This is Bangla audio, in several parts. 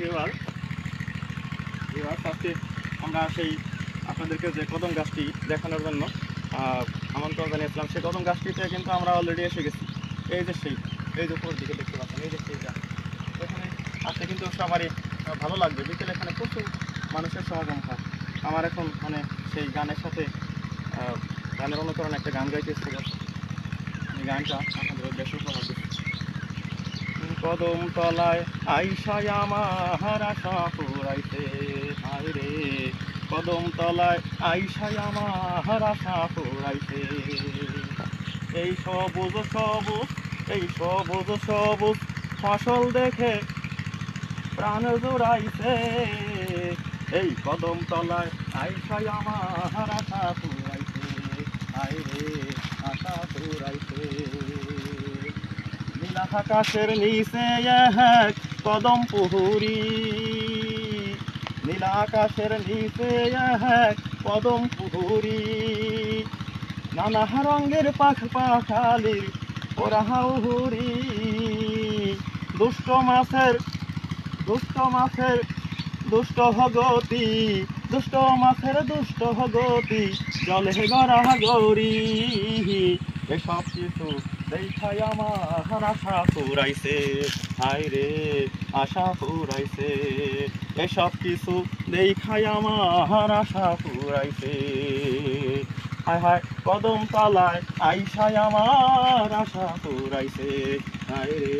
ভিউয়ার্স, আজকে আমরা সেই আপনাদেরকে যে কদম গাছটি দেখানোর জন্য আমন্ত্রণ জানিয়েছিলাম, সেই কদম গাছটিতে কিন্তু আমরা অলরেডি এসে গেছি। এই যে উপরের দিকে দেখতে পাচ্ছেন, এই যে সেইটা, এখানে আসতে কিন্তু সবারই ভালো লাগবে। বিকেলে এখানে প্রচুর মানুষের সমাগম হয়। আমার এখন মানে সেই গানের সাথে গানের অনুকরণে একটা গান গাইতে ইচ্ছে করছে। এই গানটা আপনাদের বেশি উপহার দিচ্ছি। কদম তলায় আইসায় আমার আশা পুরাইতে, হায় রে কদম তলায় আইসায় আমার আশা পুরাইতে। এই সবুজ সবুজ, এই সবুজ সবুজ ফসল দেখে প্রাণ জোড়াইছে। এই কদম তলায় আইসায় আমার আশা পুরাইতে, হায় রে আশা পুরাইতে। নীলা আকাশের নিচে এক কদম পুহুরি, নীলা আকাশের নিচে এক কদম পুহুরি। নানা রঙের পাখালির ওরা হাউহুরি। দুষ্ট মাছের দুষ্ট হগতি, দুষ্ট মাছের দুষ্ট হগতি, জলে গড়া গৌরী। এসব কিছু দেখাই আমার আশা পুরাইছে, হায় রে আশা পুরাইছে। এসব কিছু দেখাই আমার আশা পুরাইছে। হায় হায় কদম তলায় আইসায় আমার আশা পুরাইছে, হায় রে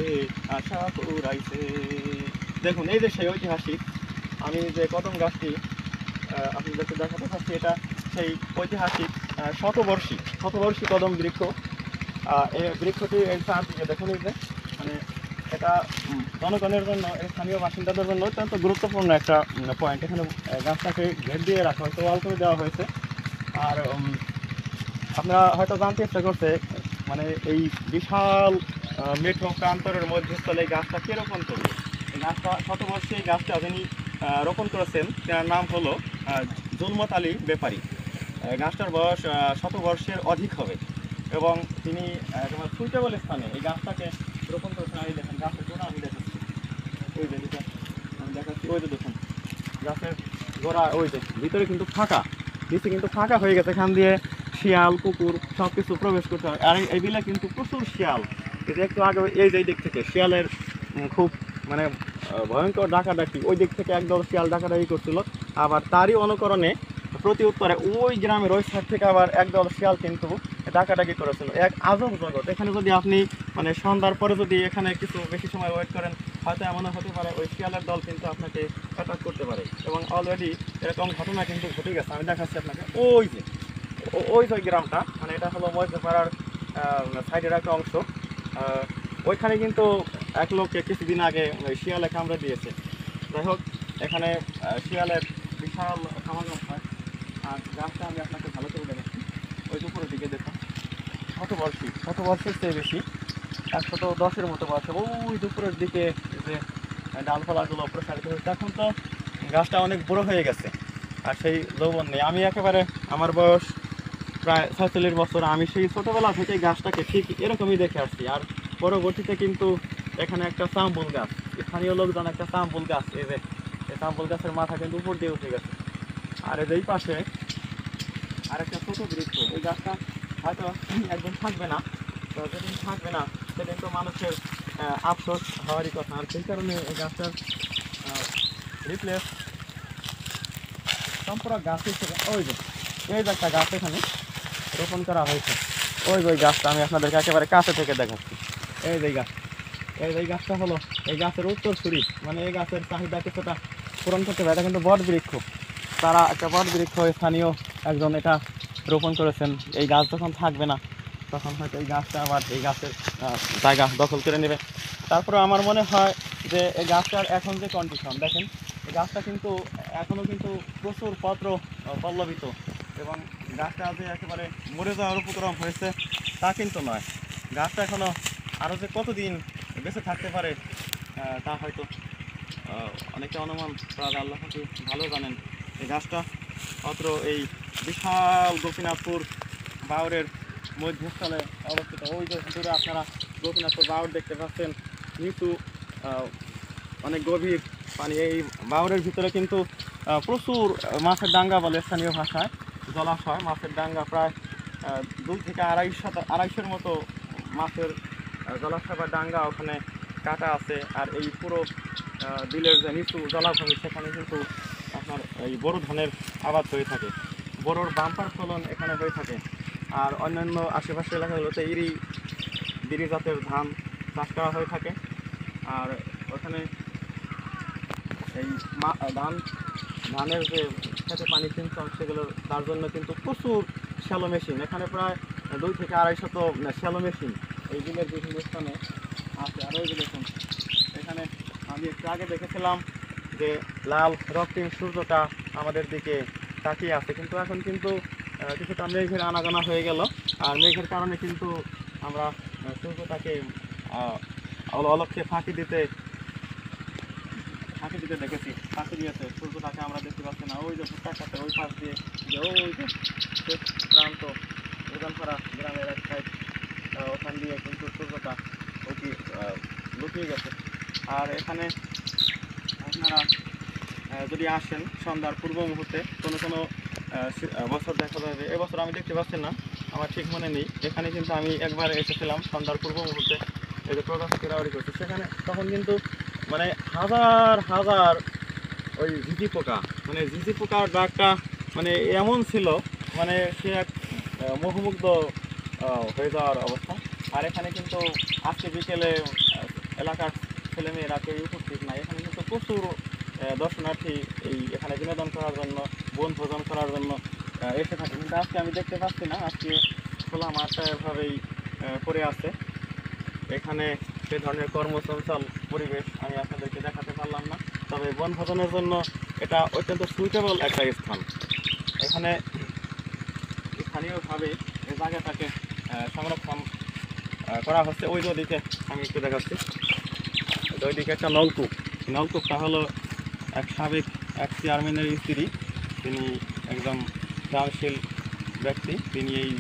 আশা পুরাইছে। দেখুন এই যে সেই ঐতিহাসিক আমি যে কদম গাছটি আপনাদেরকে দেখাতে চাচ্ছি, এটা সেই ঐতিহাসিক শতবর্ষী কদম বৃক্ষ। এই বৃক্ষটি এর চারদিকে দেখুন, এই যে মানে এটা জনগণের জন্য, স্থানীয় বাসিন্দাদের জন্য অত্যন্ত গুরুত্বপূর্ণ একটা পয়েন্ট। এখানে গাছটাকে ঘের দিয়ে রাখা হয়েছে, ওয়াল করে দেওয়া হয়েছে। আর আপনারা হয়তো জানতে চেষ্টা করছে মানে এই বিশাল মেঠো প্রান্তরের মধ্যস্থলে এই গাছটা কীরকম তৈরি। এই গাছটা শতবর্ষী, এই গাছটা যিনি রোপণ করেছেন তার নাম হলো জুলমত আলী ব্যাপারী। গাছটার বয়স শতবর্ষের অধিক হবে এবং তিনি সুইটেবল স্থানে এই গাছটাকে রোপণ করেছেন। আমি দেখেন গাছের গোড়া আমি দেখাচ্ছি, ওই যে যেটা আমি দেখাচ্ছি, ওই যে দেখুন গাছের গোড়া, ওই যে ভিতরে কিন্তু ফাঁকা, নিচে কিন্তু ফাঁকা হয়ে গেছে। এখান দিয়ে শিয়াল কুকুর সব কিছু প্রবেশ করতে হয়। আর এই বিলে কিন্তু প্রচুর শিয়াল, এই যে একটু আগে এই যে দিক থেকে শিয়ালের খুব মানে ভয়ঙ্কর ডাকাডাকি, ওই দিক থেকে একদল শিয়াল ডাকাডাকি করছিল। আবার তারই অনুকরণে প্রতি উত্তরে ওই গ্রামের ওই সাইড থেকে আবার একদল শিয়াল কিন্তু ডাকাডাকি করেছিল। এক আজব জগৎ। এখানে যদি আপনি মানে সন্ধ্যার পরে যদি এখানে কিছু বেশি সময় ওয়েট করেন, হয়তো এমনও হতে পারে ওই শিয়ালের দল কিন্তু আপনাকে অ্যাটাক করতে পারে। এবং অলরেডি এরকম ঘটনা কিন্তু ঘটে গেছে। আমি দেখাচ্ছি আপনাকে, ওই যে ওই গ্রামটা, মানে এটা হলো মধ্যপাড়ার সাইডের একটা অংশ। ওইখানে কিন্তু এক লোককে কিছুদিন আগে শিয়ালে কামড়ে দিয়েছে। যাই হোক, এখানে শিয়ালের বিশাল সমাগম হয়। আর গাছটা আমি আপনাকে ভালো করে দেখাচ্ছি, ওই উপরের দিকে দেখুন, শতবর্ষের চেয়ে বেশি, 110-এর মতো বয়স। ওই দুপুরের দিকে যে ডালপালাগুলো প্রসারিত হয়েছে। এখন তো গাছটা অনেক বড় হয়ে গেছে, আর সেই যৌবন নেই। আমি একেবারে, আমার বয়স প্রায় 46 বছর। আমি সেই ছোটোবেলা থেকে গাছটাকে ঠিক এরকমই দেখে আসছি। আর পরবর্তীতে কিন্তু এখানে একটা চাম্বুল গাছ, স্থানীয় লোকজন একটা চাম্বুল গাছ, এই যে এই চাম্বুল গাছের মাথা কিন্তু উপর দিয়ে উঠে গেছে। আর এই পাশে আর একটা ছোটো বৃক্ষ, এই গাছটা হয়তো একদিন থাকবে না। তো যেদিন থাকবে না সেদিন তো মানুষের আফসোস হওয়ারই কথা। আর সেই কারণে এই গাছটার রিপ্লেস সম্পূর্ণ গাছ হিসেবে ওই যে এই যে একটা গাছ এখানে রোপণ করা হয়েছে। ওই গাছটা আমি আপনাদেরকে একেবারে কাছে থেকে দেখাচ্ছি। এই গাছটা হলো এই গাছের উত্তরসূরি, মানে এই গাছের চাহিদা কিছুটা পূরণ করতে হবে। এটা কিন্তু বট বৃক্ষ, তারা একটা বট বৃক্ষ স্থানীয় একজন এটা রোপণ করেছেন। এই গাছ যখন থাকবে না তখন হয়তো এই গাছটা আবার এই গাছের জায়গা দখল করে নেবে। তারপরে আমার মনে হয় যে এই গাছটার এখন যে কন্ডিশন দেখেন, এই গাছটা কিন্তু এখনও কিন্তু প্রচুর পত্র পল্লবিত, এবং গাছটা যে একেবারে মরে যাওয়ার উপক্রম হয়েছে তা কিন্তু নয়। গাছটা এখনও আরও যে কতদিন বেঁচে থাকতে পারে তা হয়তো অনেকে অনুমান করা যায়, আল্লাহ কিন্তু ভালো জানেন। এই গাছটা মাত্র এই বিশাল গোপীনাথপুর বাউরের মধ্যস্থলে অবস্থিত। ওই যে দূরে আপনারা গোপীনাথপুর বাউর দেখতে পাচ্ছেন, নিচু অনেক গভীর পানি। এই বাউরের ভিতরে কিন্তু প্রচুর মাছের ডাঙ্গা বলে স্থানীয় ভাষায়, জলাশয়, মাছের ডাঙ্গা প্রায় 2 থেকে 250-250-র মতো মাছের জলাশয় বা ডাঙ্গা ওখানে কাটা আছে। আর এই পুরো বিলের যে নিচু জলাভূমি সেখানে কিন্তু আপনার এই বোরো ধানের আবাদ হয়ে থাকে, বোরোর বাম্পার ফলন এখানে হয়ে থাকে। আর অন্যান্য আশেপাশে এলাকাগুলোতে বিরি জাতের ধান চাষ করা হয়ে থাকে। আর ওখানে এই ধানের যে খেতে পানি সিঞ্চন সেগুলো তার জন্য কিন্তু প্রচুর শ্যালো মেশিন, এখানে প্রায় 2 থেকে 250 শ্যালো মেশিন এই বিলের বিভিন্ন স্থানে আছে। আর ওই যে দেখুন, এখানে আমি একটু আগে দেখেছিলাম যে লাল রক্তিম সূর্যটা আমাদের দিকে তাকিয়ে আছে, কিন্তু এখন কিন্তু কিছুটা মেঘের আনাগোনা হয়ে গেল। আর মেঘের কারণে কিন্তু আমরা সূর্যটাকে অলক্ষ্যে ফাঁকি দিতে দেখেছি, ফাঁকি দিয়েছে সূর্যটাকে আমরা দেখতে পাচ্ছি না। ওই যে ভুট্টার ওই পাশ দিয়ে যে ওই যে প্রান্ত উদানপাড়া গ্রামের এক সাইড, ওখান দিয়ে কিন্তু সূর্যটা অতি লুকিয়ে গেছে। আর এখানে আপনারা যদি আসেন সন্ধ্যার পূর্ব মুহূর্তে, কোনো বছর দেখা যাবে, এবছর আমি দেখতে পাচ্ছি না, আমার ঠিক মনে নেই, এখানে কিন্তু আমি একবার এসেছিলাম সন্ধ্যার পূর্ব মুহূর্তে, এই যে প্রকাশ কেরাওয়ারি করছে সেখানে, তখন কিন্তু মানে হাজার হাজার ওই ঝিঝি পোকা, মানে ঝিঝি পোকার ডাকটা মানে এমন ছিল, মানে সে এক মোহমুগ্ধ হয়ে যাওয়ার অবস্থা। আর এখানে কিন্তু আজকে বিকেলে এলাকার ছেলেমেয়েরা কেউ উপস্থিত নাই, এখানে কিন্তু প্রচুর দর্শনার্থী এই এখানে বিনোদন করার জন্য, বনভোজন করার জন্য এসে থাকে। কিন্তু আজকে আমি দেখতে পাচ্ছি না, আজকে খোলা মাঠটা এভাবেই পড়ে আছে। এখানে সে ধরনের কর্মচঞ্চল পরিবেশ আমি আপনাদেরকে দেখাতে পারলাম না, তবে বনভোজনের জন্য এটা অত্যন্ত সুইটেবল একটা স্থান। এখানে স্থানীয়ভাবে এই জায়গাটাকে সংরক্ষণ করা হচ্ছে। ওই দিকে আমি একটু দেখাচ্ছি, ওইদিকে একটা নলকূপটা হলো সাবেক এক চেয়ারম্যানের স্ত্রী, তিনি একজন দানশীল ব্যক্তি, তিনি এই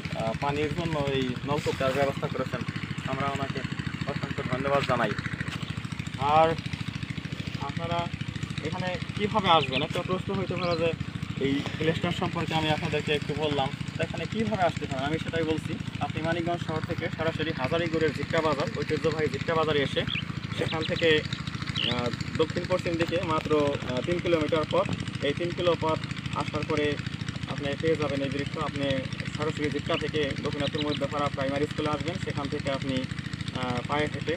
পানির জন্য এই নলকূপটার ব্যবস্থা করেছেন, আমরা ওনাকে অত্যন্ত ধন্যবাদ জানাই। আর আপনারা এখানে কীভাবে আসবেন, একটা প্রশ্ন হইতে পারে যে এই প্লেসটা সম্পর্কে আমি আপনাদেরকে একটু বললাম, এখানে কীভাবে আসতে পারেন আমি সেটাই বলছি। আপনি মানিকগঞ্জ শহর থেকে সরাসরি হাজারীগড়ের জিটকা বাজার, ঐতিহ্যবাহী জিটকা বাজারে এসে সেখান থেকে দক্ষিণ পশ্চিম দিকে মাত্র 3 কিলোমিটার পথ, এই 3 কিলো পথ আসার পরে আপনি পেয়ে যাবেন এই দৃশ্য। আপনি সরাসরি জিটকা থেকে দক্ষিণাতুর মধ্যপাড়া প্রাইমারি স্কুলে আসবেন, সেখান থেকে আপনি পায়ে হেঁটে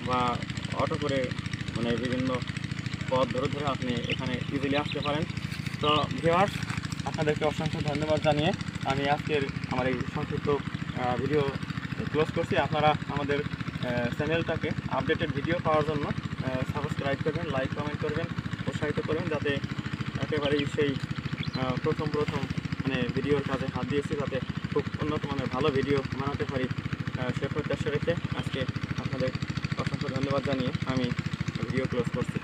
বা অটো করে মানে বিভিন্ন পথ ধরে আপনি এখানে ইজিলি আসতে পারেন। তো ভিউয়ার্স, আপনাদেরকে অসংখ্য ধন্যবাদ জানিয়ে আমি আজকের আমার এই সংক্ষিপ্ত ভিডিও ক্লোজ করছি। আপনারা আমাদের চ্যানেলটাকে আপডেটেড ভিডিও পাওয়ার জন্য সাবস্ক্রাইব করবেন, লাইক কমেন্ট করবেন, উৎসাহিত করবেন, যাতে একেবারেই সেই প্রথম মানে ভিডিওর কাজে হাত দিয়েছি, যাতে খুব উন্নত মানের ভালো ভিডিও বানাতে পারি, সে প্রত্যাশা রেখে আজকে আপনাদের অসংখ্য ধন্যবাদ জানিয়ে আমি ভিডিও ক্লোজ করছি।